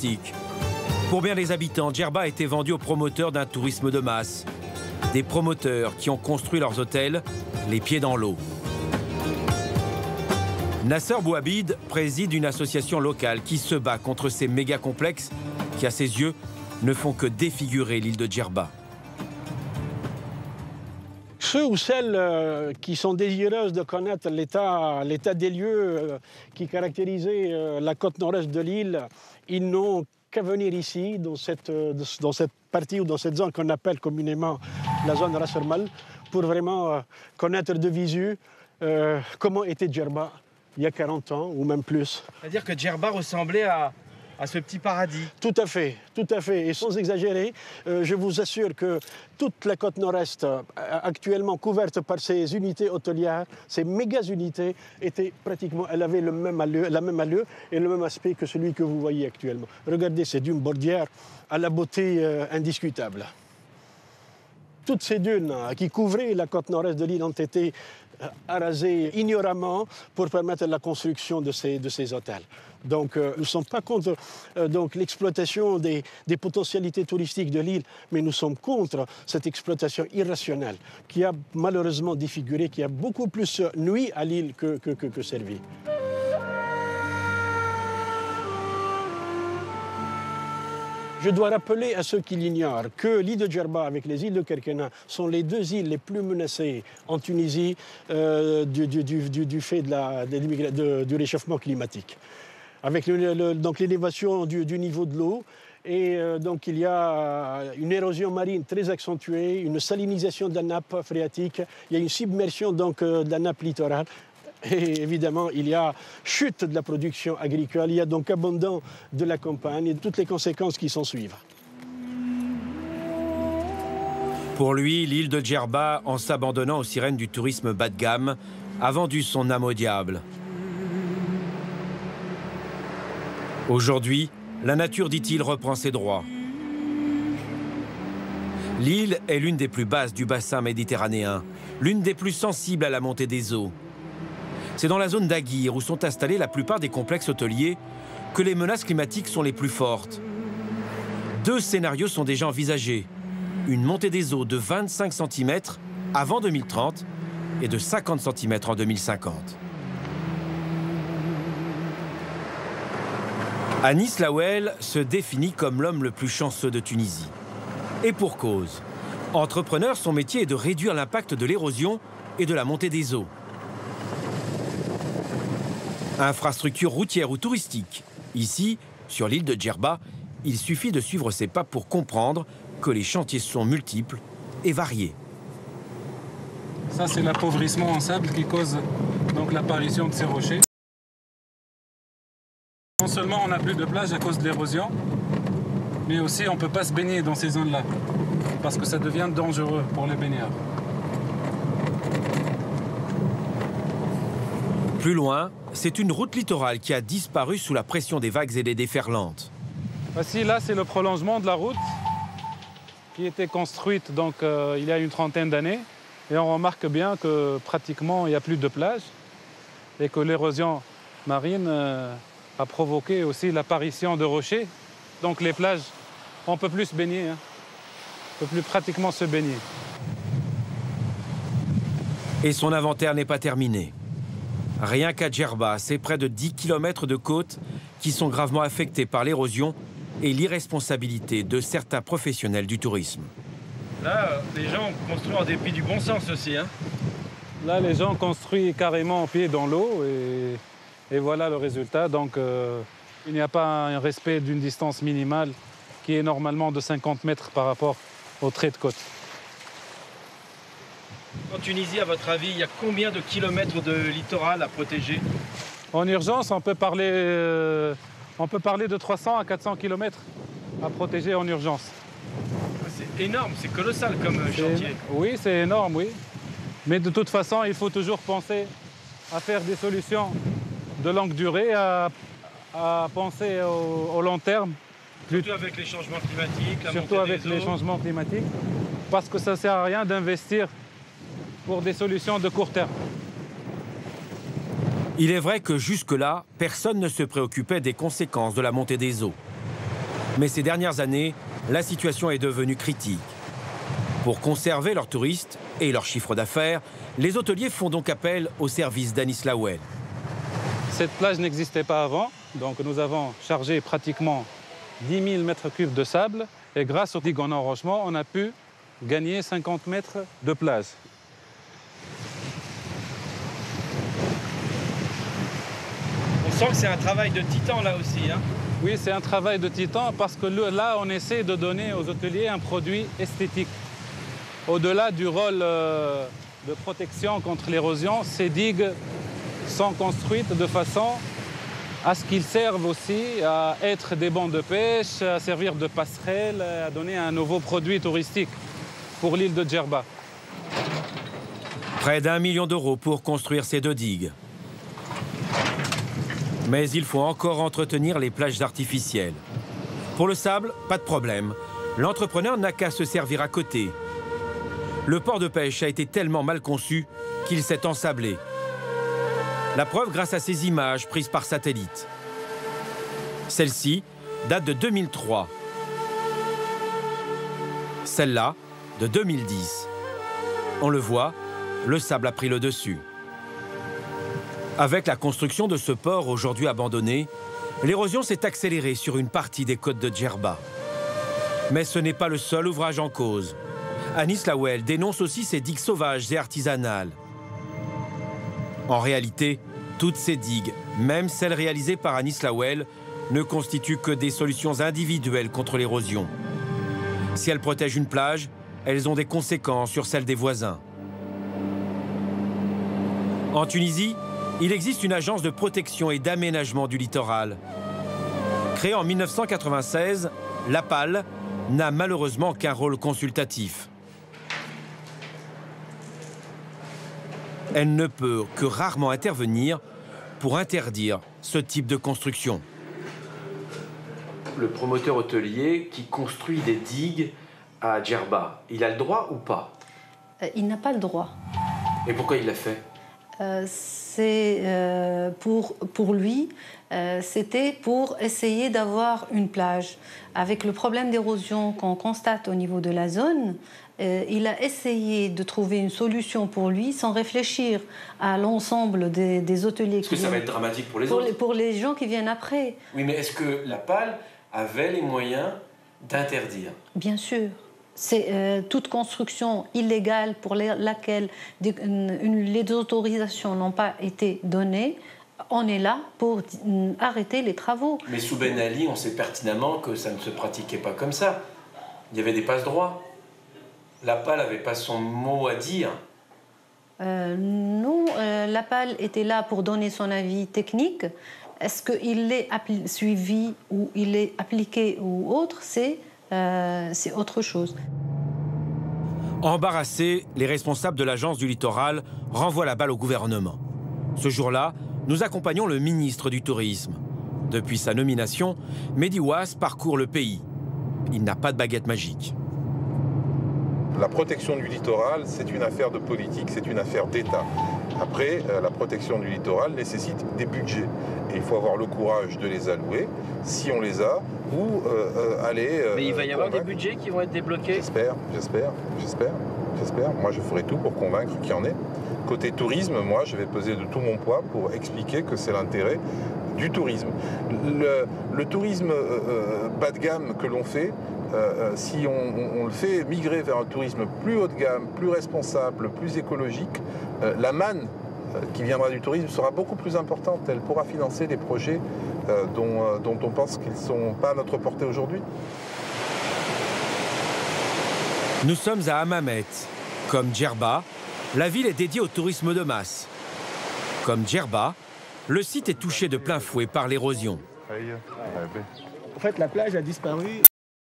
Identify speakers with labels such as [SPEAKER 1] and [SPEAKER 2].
[SPEAKER 1] touristique. Pour bien des habitants, Djerba a été vendu aux promoteurs d'un tourisme de masse. Des promoteurs qui ont construit leurs hôtels les pieds dans l'eau. Nasser Bouabid préside une association locale qui se bat contre ces méga-complexes qui, à ses yeux, ne font que défigurer l'île de Djerba.
[SPEAKER 2] Ceux ou celles qui sont désireuses de connaître l'état des lieux qui caractérisait la côte nord-est de l'île, ils n'ont qu'à venir ici, dans cette partie ou dans cette zone qu'on appelle communément la zone Ras El Mal, pour vraiment connaître de visu comment était Djerba il y a 40 ans ou même plus.
[SPEAKER 3] C'est-à-dire que Djerba ressemblait à ce petit paradis.
[SPEAKER 2] Tout à fait, tout à fait. Et sans exagérer, je vous assure que toute la côte nord-est, actuellement couverte par ces unités hôtelières, ces méga-unités, était pratiquement, elle avait la même allure et le même aspect que celui que vous voyez actuellement. Regardez ces dunes bordières à la beauté indiscutable. Toutes ces dunes qui couvraient la côte nord-est de l'île ont été arasées ignoramment pour permettre la construction de ces hôtels. Donc nous ne sommes pas contre l'exploitation des potentialités touristiques de l'île, mais nous sommes contre cette exploitation irrationnelle qui a malheureusement défiguré, qui a beaucoup plus nui à l'île que servi. Je dois rappeler à ceux qui l'ignorent que l'île de Djerba avec les îles de Kerkennah sont les deux îles les plus menacées en Tunisie du fait du réchauffement climatique. Avec l'élévation du niveau de l'eau, et donc il y a une érosion marine très accentuée, une salinisation de la nappe phréatique, il y a une submersion de la nappe littorale. Et évidemment, il y a chute de la production agricole, il y a donc abandon de la campagne et toutes les conséquences qui s'en suivent.
[SPEAKER 1] Pour lui, l'île de Djerba, en s'abandonnant aux sirènes du tourisme bas de gamme, a vendu son âme au diable. Aujourd'hui, la nature, dit-il, reprend ses droits. L'île est l'une des plus basses du bassin méditerranéen, l'une des plus sensibles à la montée des eaux. C'est dans la zone d'Aguirre, où sont installés la plupart des complexes hôteliers, que les menaces climatiques sont les plus fortes. Deux scénarios sont déjà envisagés. Une montée des eaux de 25 cm avant 2030 et de 50 cm en 2050. Anis Lawel se définit comme l'homme le plus chanceux de Tunisie. Et pour cause. Entrepreneur, son métier est de réduire l'impact de l'érosion et de la montée des eaux. Infrastructure routière ou touristique. Ici, sur l'île de Djerba, il suffit de suivre ses pas pour comprendre que les chantiers sont multiples et variés.
[SPEAKER 4] Ça, c'est l'appauvrissement en sable qui cause donc l'apparition de ces rochers. Non seulement on n'a plus de plage à cause de l'érosion, mais aussi on ne peut pas se baigner dans ces zones-là, parce que ça devient dangereux pour les baigneurs.
[SPEAKER 1] Plus loin, c'est une route littorale qui a disparu sous la pression des vagues et des déferlantes.
[SPEAKER 4] Voici, là, c'est le prolongement de la route qui était construite donc, il y a une trentaine d'années. Et on remarque bien que pratiquement il n'y a plus de plage et que l'érosion marine a provoqué aussi l'apparition de rochers. Donc les plages, on ne peut plus se baigner, hein. On ne peut plus pratiquement se baigner.
[SPEAKER 1] Et son inventaire n'est pas terminé. Rien qu'à Djerba, c'est près de 10 km de côtes qui sont gravement affectés par l'érosion et l'irresponsabilité de certains professionnels du tourisme.
[SPEAKER 3] Là, les gens construisent en dépit du bon sens aussi, hein.
[SPEAKER 4] Là, les gens construisent carrément en pied dans l'eau et voilà le résultat. Donc, il n'y a pas un respect d'une distance minimale qui est normalement de 50 mètres par rapport au trait de côte.
[SPEAKER 3] En Tunisie, à votre avis, il y a combien de kilomètres de littoral à protéger?
[SPEAKER 4] En urgence, on peut parler de 300 à 400 km à protéger en urgence.
[SPEAKER 3] C'est énorme, c'est colossal comme chantier.
[SPEAKER 4] Oui, c'est énorme, oui. Mais de toute façon, il faut toujours penser à faire des solutions de longue durée, à penser au long terme.
[SPEAKER 3] Surtout avec les changements climatiques,
[SPEAKER 4] Surtout avec les changements climatiques, parce que ça ne sert à rien d'investir pour des solutions de court terme.
[SPEAKER 1] Il est vrai que jusque-là, personne ne se préoccupait des conséquences de la montée des eaux. Mais ces dernières années, la situation est devenue critique. Pour conserver leurs touristes et leur chiffre d'affaires, les hôteliers font donc appel au service d'Anis Lawel.
[SPEAKER 4] Cette plage n'existait pas avant, donc nous avons chargé pratiquement 10 000 mètres cubes de sable et grâce aux digues en enrochement, on a pu gagner 50 mètres de plage.
[SPEAKER 3] On sent que c'est un travail de titan là aussi. Hein.
[SPEAKER 4] Oui, c'est un travail de titan parce que là, on essaie de donner aux hôteliers un produit esthétique. Au-delà du rôle de protection contre l'érosion, ces digues sont construites de façon à ce qu'ils servent aussi à être des bancs de pêche, à servir de passerelle, à donner un nouveau produit touristique pour l'île de Djerba.
[SPEAKER 1] Près d'1 million d'euros pour construire ces 2 digues. Mais il faut encore entretenir les plages artificielles. Pour le sable, pas de problème. L'entrepreneur n'a qu'à se servir à côté. Le port de pêche a été tellement mal conçu qu'il s'est ensablé. La preuve grâce à ces images prises par satellite. Celle-ci date de 2003. Celle-là, de 2010. On le voit, le sable a pris le dessus. Avec la construction de ce port aujourd'hui abandonné, l'érosion s'est accélérée sur une partie des côtes de Djerba. Mais ce n'est pas le seul ouvrage en cause. Anis Lawel dénonce aussi ces digues sauvages et artisanales. En réalité, toutes ces digues, même celles réalisées par Anis Lawel, ne constituent que des solutions individuelles contre l'érosion. Si elles protègent une plage, elles ont des conséquences sur celles des voisins. En Tunisie, il existe une agence de protection et d'aménagement du littoral. Créée en 1996, l'APAL n'a malheureusement qu'un rôle consultatif. Elle ne peut que rarement intervenir pour interdire ce type de construction.
[SPEAKER 5] Le promoteur hôtelier qui construit des digues à Djerba, il a le droit ou pas?
[SPEAKER 6] Il n'a pas le droit.
[SPEAKER 5] Et pourquoi il l'a fait?
[SPEAKER 6] Pour lui, c'était pour essayer d'avoir une plage. Avec le problème d'érosion qu'on constate au niveau de la zone, il a essayé de trouver une solution pour lui sans réfléchir à l'ensemble des hôteliers.
[SPEAKER 5] Est-ce que ça va être dramatique pour les autres?
[SPEAKER 6] Pour les gens qui viennent après.
[SPEAKER 5] Oui, mais est-ce que l'APAL avait les moyens d'interdire?
[SPEAKER 6] Bien sûr. C'est toute construction illégale pour laquelle les autorisations n'ont pas été données. On est là pour arrêter les travaux.
[SPEAKER 5] Mais sous Ben Ali, on sait pertinemment que ça ne se pratiquait pas comme ça. Il y avait des passe-droits. L'APAL n'avait pas son mot à dire.
[SPEAKER 6] Non, l'APAL était là pour donner son avis technique. Est-ce qu'il est suivi ou il est appliqué ou autre, c'est autre chose.
[SPEAKER 1] Embarrassés, les responsables de l'agence du littoral renvoient la balle au gouvernement. Ce jour-là, nous accompagnons le ministre du Tourisme. Depuis sa nomination, Mehdi Ouass parcourt le pays. Il n'a pas de baguette magique.
[SPEAKER 7] La protection du littoral, c'est une affaire de politique, c'est une affaire d'État. Après, la protection du littoral nécessite des budgets. Et il faut avoir le courage de les allouer, si on les a, ou aller...
[SPEAKER 3] Mais il va y avoir des budgets qui vont être débloqués?
[SPEAKER 7] J'espère. Moi, je ferai tout pour convaincre qu'il y en ait. Côté tourisme, moi, je vais peser de tout mon poids pour expliquer que c'est l'intérêt du tourisme. Le tourisme bas de gamme que l'on fait, si on le fait migrer vers un tourisme plus haut de gamme, plus responsable, plus écologique, la manne qui viendra du tourisme sera beaucoup plus importante. Elle pourra financer des projets dont on pense qu'ils ne sont pas à notre portée aujourd'hui.
[SPEAKER 1] Nous sommes à Hammamet. Comme Djerba, la ville est dédiée au tourisme de masse. Comme Djerba, le site est touché de plein fouet par l'érosion.
[SPEAKER 2] En fait, la plage a disparu.